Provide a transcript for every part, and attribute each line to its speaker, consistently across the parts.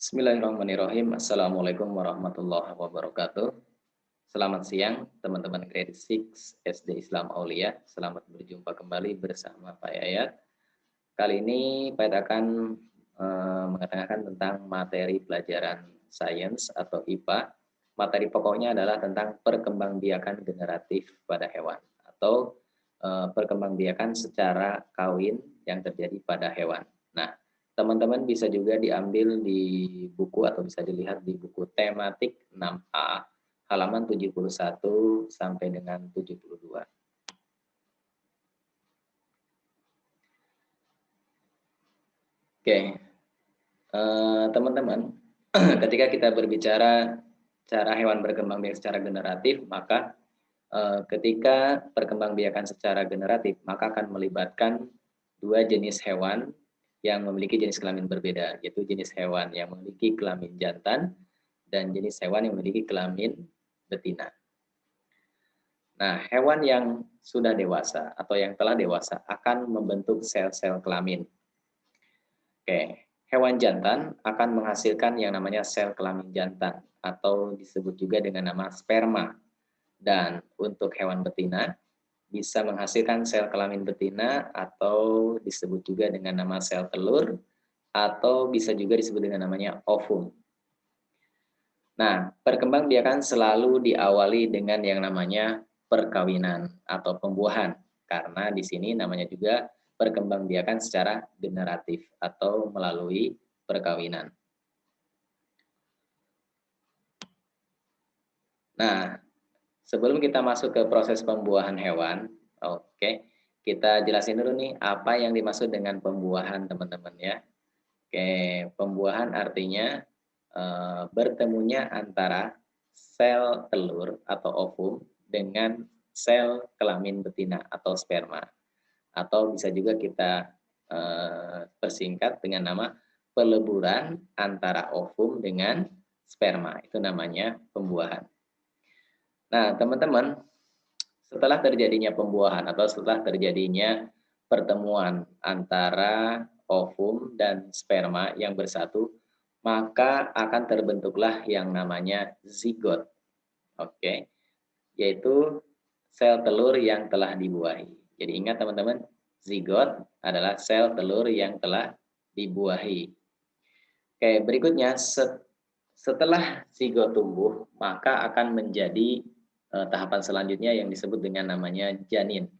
Speaker 1: Bismillahirrahmanirrahim. Assalamualaikum warahmatullahi wabarakatuh. Selamat siang teman-teman grade 6 SD Islam Aulia. Selamat berjumpa kembali bersama Pak Yayat. Kali ini Pak Yayat akan mengenalkan tentang materi pelajaran sains atau IPA. Materi pokoknya adalah tentang perkembangbiakan generatif pada hewan atau perkembangbiakan secara kawin yang terjadi pada hewan. Nah, teman-teman bisa juga diambil di buku atau bisa dilihat di buku tematik 6A halaman 71 sampai dengan 72. Oke, teman-teman, ketika kita berbicara cara hewan berkembang biak secara generatif, maka ketika perkembangbiakan secara generatif, maka akan melibatkan dua jenis hewan yang memiliki jenis kelamin berbeda, yaitu jenis hewan yang memiliki kelamin jantan dan jenis hewan yang memiliki kelamin betina. Nah, hewan yang sudah dewasa atau yang telah dewasa akan membentuk sel-sel kelamin. Oke, hewan jantan akan menghasilkan yang namanya sel kelamin jantan atau disebut juga dengan nama sperma. Dan untuk hewan betina bisa menghasilkan sel kelamin betina atau disebut juga dengan nama sel telur atau bisa juga disebut dengan namanya ovum. Nah, perkembangbiakan selalu diawali dengan yang namanya perkawinan atau pembuahan karena di sini namanya juga perkembangbiakan secara generatif atau melalui perkawinan. Nah, sebelum kita masuk ke proses pembuahan hewan, oke, kita jelasin dulu nih apa yang dimaksud dengan pembuahan teman-teman ya. Oke, pembuahan artinya bertemunya antara sel telur atau ovum dengan sel kelamin betina atau sperma. Atau bisa juga kita persingkat dengan nama peleburan antara ovum dengan sperma. Itu namanya pembuahan. Nah, teman-teman, setelah terjadinya pembuahan atau setelah terjadinya pertemuan antara ovum dan sperma yang bersatu, maka akan terbentuklah yang namanya zigot. Oke, yaitu sel telur yang telah dibuahi. Jadi ingat teman-teman, zigot adalah sel telur yang telah dibuahi. Oke, berikutnya setelah zigot tumbuh, maka akan menjadi tahapan selanjutnya yang disebut dengan namanya janin.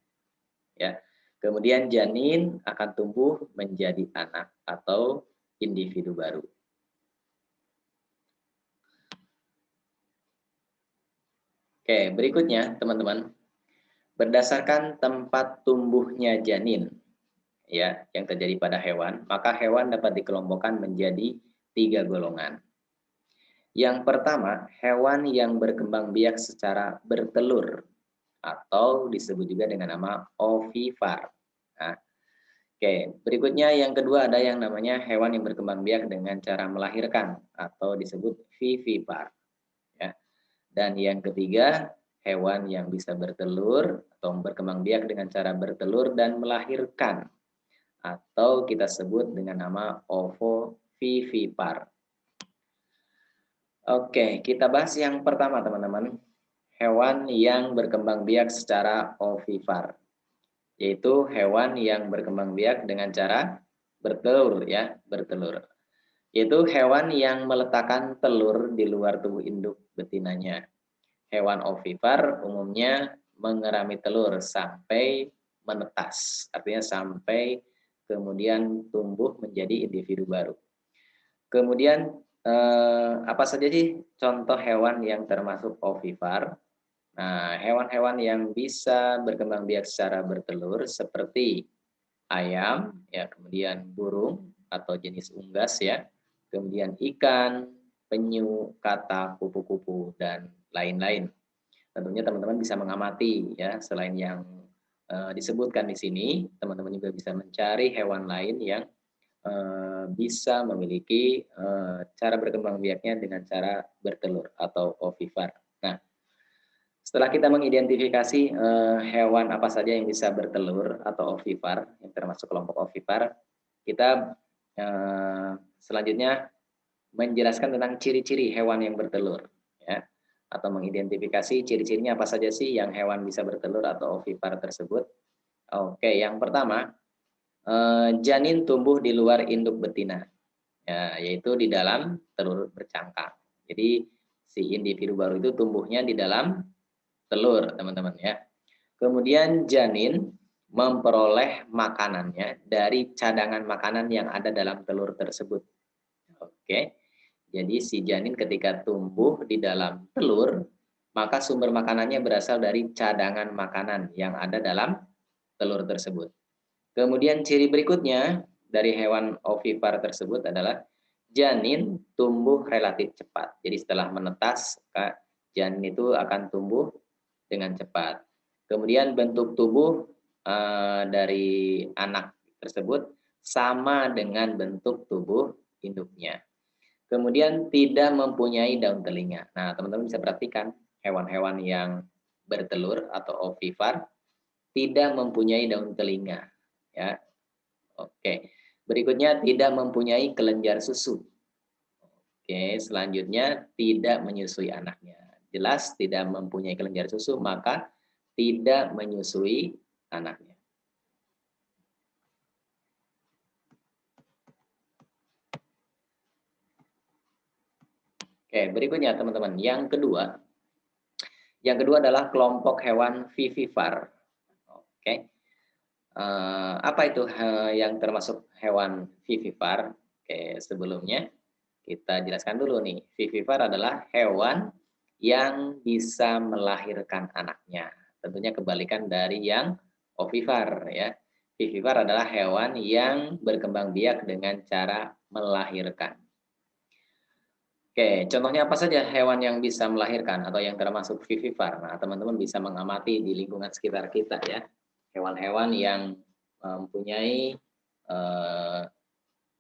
Speaker 1: Ya. Kemudian janin akan tumbuh menjadi anak atau individu baru. Oke, berikutnya teman-teman, berdasarkan tempat tumbuhnya janin ya yang terjadi pada hewan, maka hewan dapat dikelompokkan menjadi 3 golongan. Yang pertama, hewan yang berkembang biak secara bertelur atau disebut juga dengan nama ovipar. Nah, oke, berikutnya yang kedua ada yang namanya hewan yang berkembang biak dengan cara melahirkan atau disebut vivipar. Ya. Dan yang ketiga, hewan yang bisa bertelur atau berkembang biak dengan cara bertelur dan melahirkan atau kita sebut dengan nama ovovivipar. Oke, kita bahas yang pertama teman-teman. Hewan yang berkembang biak secara ovipar, yaitu hewan yang berkembang biak dengan cara bertelur ya, bertelur. Yaitu hewan yang meletakkan telur di luar tubuh induk betinanya. Hewan ovipar umumnya mengerami telur sampai menetas, artinya sampai kemudian tumbuh menjadi individu baru. Kemudian apa saja sih contoh hewan yang termasuk ovipar? Nah, hewan-hewan yang bisa berkembang biak secara bertelur seperti ayam, ya, kemudian burung atau jenis unggas ya, kemudian ikan, penyu, katak, kupu-kupu dan lain-lain. Tentunya teman-teman bisa mengamati ya, selain yang disebutkan di sini, teman-teman juga bisa mencari hewan lain yang bisa memiliki cara berkembang biaknya dengan cara bertelur atau ovipar. Nah, setelah kita mengidentifikasi hewan apa saja yang bisa bertelur atau ovipar, yang termasuk kelompok ovipar, kita selanjutnya menjelaskan tentang ciri-ciri hewan yang bertelur, ya, atau mengidentifikasi ciri-cirinya apa saja sih yang hewan bisa bertelur atau ovipar tersebut. Oke, yang pertama, janin tumbuh di luar induk betina, ya, yaitu di dalam telur bercangkang. Jadi si individu baru itu tumbuhnya di dalam telur, teman-teman ya. Kemudian janin memperoleh makanannya dari cadangan makanan yang ada dalam telur tersebut. Oke. Jadi si janin ketika tumbuh di dalam telur, maka sumber makanannya berasal dari cadangan makanan yang ada dalam telur tersebut. Kemudian ciri berikutnya dari hewan ovipar tersebut adalah janin tumbuh relatif cepat. Jadi setelah menetas, janin itu akan tumbuh dengan cepat. Kemudian bentuk tubuh dari anak tersebut sama dengan bentuk tubuh induknya. Kemudian tidak mempunyai daun telinga. Nah, teman-teman bisa perhatikan hewan-hewan yang bertelur atau ovipar tidak mempunyai daun telinga. Ya, oke. Berikutnya tidak mempunyai kelenjar susu. Oke, selanjutnya tidak menyusui anaknya. Jelas tidak mempunyai kelenjar susu, maka tidak menyusui anaknya. Oke, berikutnya teman-teman. Yang kedua adalah kelompok hewan vivipar. Oke, apa itu yang termasuk hewan vivipar? Oke, sebelumnya kita jelaskan dulu nih. Vivipar adalah hewan yang bisa melahirkan anaknya. Tentunya kebalikan dari yang ovipar ya. Vivipar adalah hewan yang berkembang biak dengan cara melahirkan. Oke, contohnya apa saja hewan yang bisa melahirkan atau yang termasuk vivipar? Nah, teman-teman bisa mengamati di lingkungan sekitar kita ya. Hewan-hewan yang mempunyai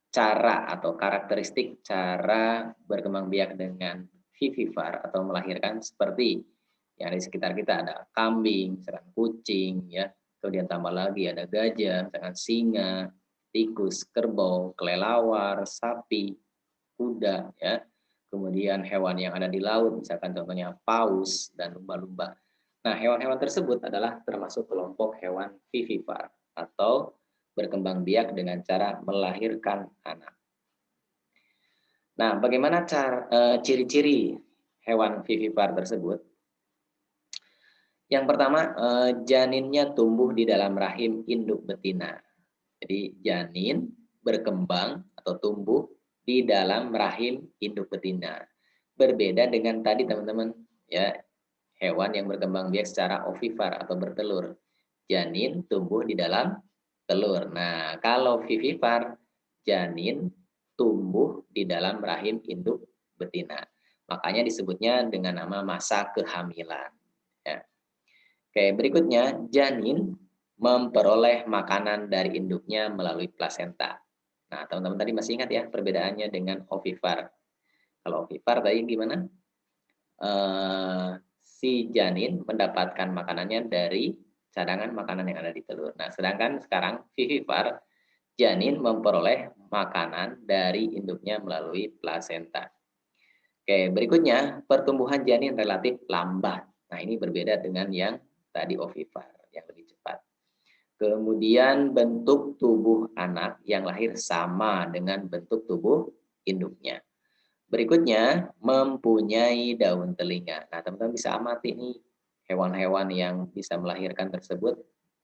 Speaker 1: cara atau karakteristik cara berkembang biak dengan vivipar atau melahirkan seperti yang di sekitar kita ada kambing, misalkan kucing ya, kemudian tambah lagi ada gajah, misalkan singa, tikus, kerbau, kelelawar, sapi, kuda ya. Kemudian hewan yang ada di laut, misalkan contohnya paus dan lumba-lumba. Nah, hewan-hewan tersebut adalah termasuk kelompok hewan vivipar atau berkembang biak dengan cara melahirkan anak. Nah, bagaimana ciri-ciri hewan vivipar tersebut? Yang pertama, janinnya tumbuh di dalam rahim induk betina. Jadi janin berkembang atau tumbuh di dalam rahim induk betina. Berbeda dengan tadi teman-teman, ya, hewan yang berkembang biak secara ovipar atau bertelur. Janin tumbuh di dalam telur. Nah, kalau vivipar, janin tumbuh di dalam rahim induk betina. Makanya disebutnya dengan nama masa kehamilan. Ya. Oke, berikutnya janin memperoleh makanan dari induknya melalui plasenta. Nah, teman-teman tadi masih ingat ya perbedaannya dengan ovipar. Kalau ovipar tadi gimana? Si janin mendapatkan makanannya dari cadangan makanan yang ada di telur. Nah, sedangkan sekarang vivipar, janin memperoleh makanan dari induknya melalui plasenta. Oke, berikutnya pertumbuhan janin relatif lambat. Nah, ini berbeda dengan yang tadi ovipar yang lebih cepat. Kemudian bentuk tubuh anak yang lahir sama dengan bentuk tubuh induknya. Berikutnya mempunyai daun telinga. Nah, teman-teman bisa amati nih hewan-hewan yang bisa melahirkan tersebut.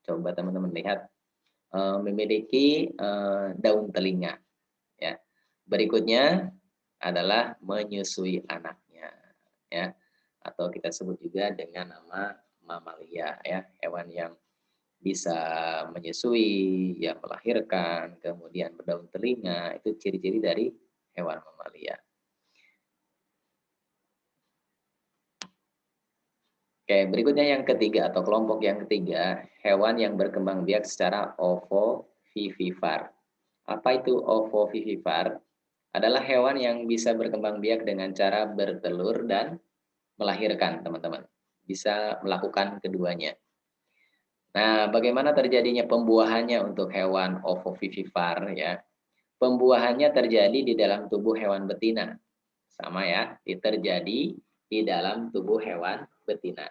Speaker 1: Coba teman-teman lihat memiliki daun telinga. Ya. Berikutnya adalah menyusui anaknya, ya, atau kita sebut juga dengan nama mamalia, ya, hewan yang bisa menyusui, yang melahirkan, kemudian berdaun telinga, itu ciri-ciri dari hewan mamalia. Oke, berikutnya yang ketiga atau kelompok yang ketiga, hewan yang berkembang biak secara ovovivipar. Apa itu ovovivipar? Adalah hewan yang bisa berkembang biak dengan cara bertelur dan melahirkan, teman-teman. Bisa melakukan keduanya. Nah, bagaimana terjadinya pembuahannya untuk hewan ovovivipar ya? Pembuahannya terjadi di dalam tubuh hewan betina. Sama ya, terjadi di dalam tubuh hewan betina.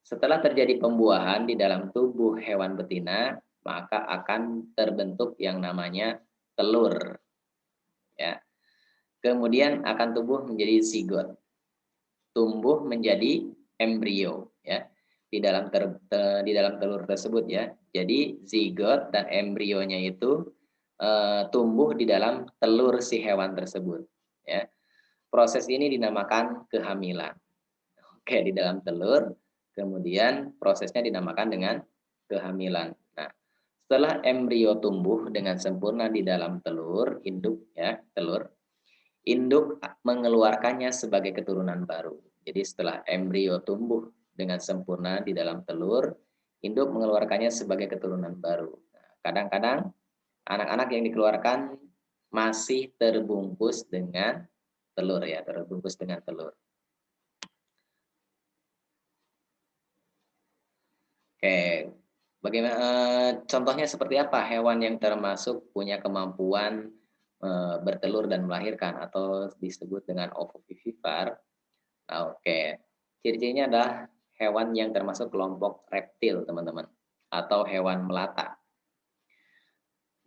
Speaker 1: Setelah terjadi pembuahan di dalam tubuh hewan betina, maka akan terbentuk yang namanya telur. Ya. Kemudian akan tumbuh menjadi zigot. Tumbuh menjadi embrio ya. Di dalam telur tersebut ya. Jadi zigot dan embrionya itu tumbuh di dalam telur si hewan tersebut ya. Proses ini dinamakan kehamilan. Oke, di dalam telur, kemudian prosesnya dinamakan dengan kehamilan. Nah, setelah embrio tumbuh dengan sempurna di dalam telur, induk ya, telur, induk mengeluarkannya sebagai keturunan baru. Jadi setelah embrio tumbuh dengan sempurna di dalam telur, induk mengeluarkannya sebagai keturunan baru. Nah, kadang-kadang anak-anak yang dikeluarkan masih terbungkus dengan telur ya, terbungkus dengan telur. Oke, bagaimana contohnya seperti apa hewan yang termasuk punya kemampuan bertelur dan melahirkan atau disebut dengan ovovivipar? Nah, oke, ciri-cirinya adalah hewan yang termasuk kelompok reptil, teman-teman, atau hewan melata.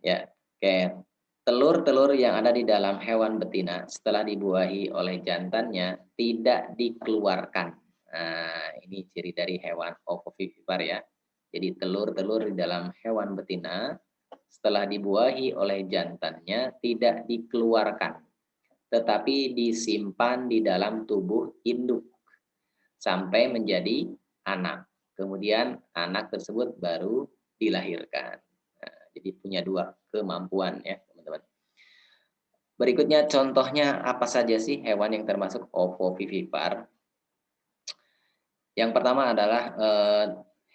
Speaker 1: Ya, oke. Telur-telur yang ada di dalam hewan betina setelah dibuahi oleh jantannya tidak dikeluarkan. Nah, ini ciri dari hewan ovovivipar ya. Jadi telur-telur di dalam hewan betina setelah dibuahi oleh jantannya tidak dikeluarkan, tetapi disimpan di dalam tubuh induk sampai menjadi anak. Kemudian anak tersebut baru dilahirkan. Nah, jadi punya dua kemampuan ya, teman-teman. Berikutnya contohnya apa saja sih hewan yang termasuk ovovivipar? Yang pertama adalah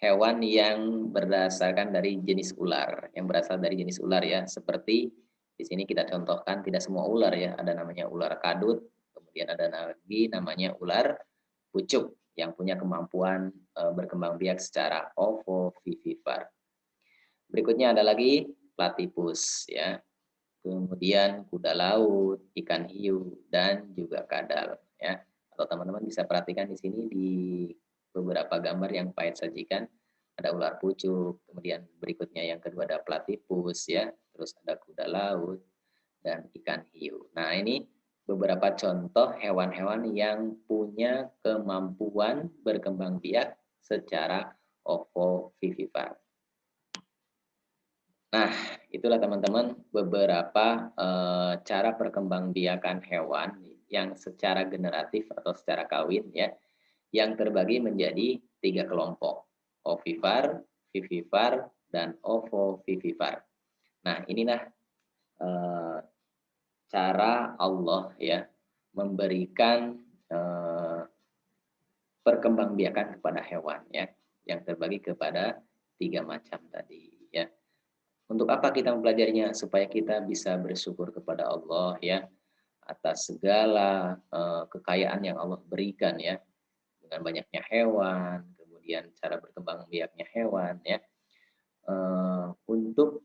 Speaker 1: hewan yang berdasarkan dari jenis ular, yang berasal dari jenis ular ya, seperti di sini kita contohkan tidak semua ular ya, ada namanya ular kadut, kemudian ada lagi namanya ular pucuk yang punya kemampuan berkembang biak secara ovovivipar. Berikutnya ada lagi platypus ya. Kemudian kuda laut, ikan hiu dan juga kadal ya. Atau teman-teman bisa perhatikan di sini di beberapa gambar yang Pait sajikan ada ular pucuk, kemudian berikutnya yang kedua ada platypus ya, terus ada kuda laut dan ikan hiu. Nah, ini beberapa contoh hewan-hewan yang punya kemampuan berkembang biak secara ovovivipar. Nah, itulah teman-teman beberapa cara perkembangbiakan hewan yang secara generatif atau secara kawin ya, yang terbagi menjadi 3 kelompok, ovipar, vivipar, dan ovovivipar. Nah, inilah cara Allah ya memberikan perkembangbiakan kepada hewan ya, yang terbagi kepada 3 macam tadi ya. Untuk apa kita mempelajarinya? Supaya kita bisa bersyukur kepada Allah ya atas segala kekayaan yang Allah berikan ya, dengan banyaknya hewan, kemudian cara berkembang biaknya hewan ya, untuk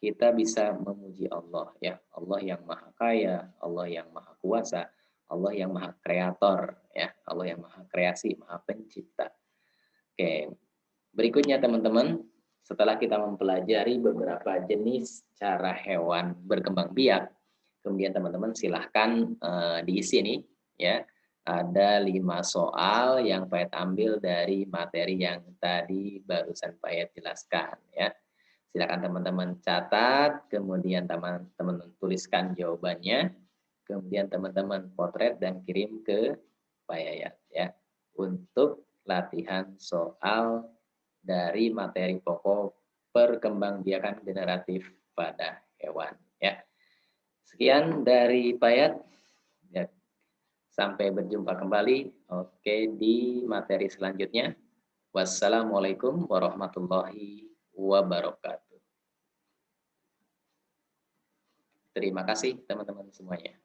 Speaker 1: kita bisa memuji Allah ya, Allah yang maha kaya, Allah yang maha kuasa, Allah yang maha kreator ya, Allah yang maha kreasi, maha pencipta. Oke, berikutnya teman-teman, setelah kita mempelajari beberapa jenis cara hewan berkembang biak, kemudian teman-teman silahkan diisi nih ya. Ada 5 soal yang Payet ambil dari materi yang tadi barusan Payet jelaskan ya. Silakan teman-teman catat, kemudian teman-teman tuliskan jawabannya, kemudian teman-teman potret dan kirim ke Pak Yayat ya. Untuk latihan soal dari materi pokok perkembangbiakan generatif pada hewan ya. Sekian dari Payat ya. Sampai berjumpa kembali di materi selanjutnya. Wassalamualaikum warahmatullahi wabarakatuh. Terima kasih teman-teman semuanya.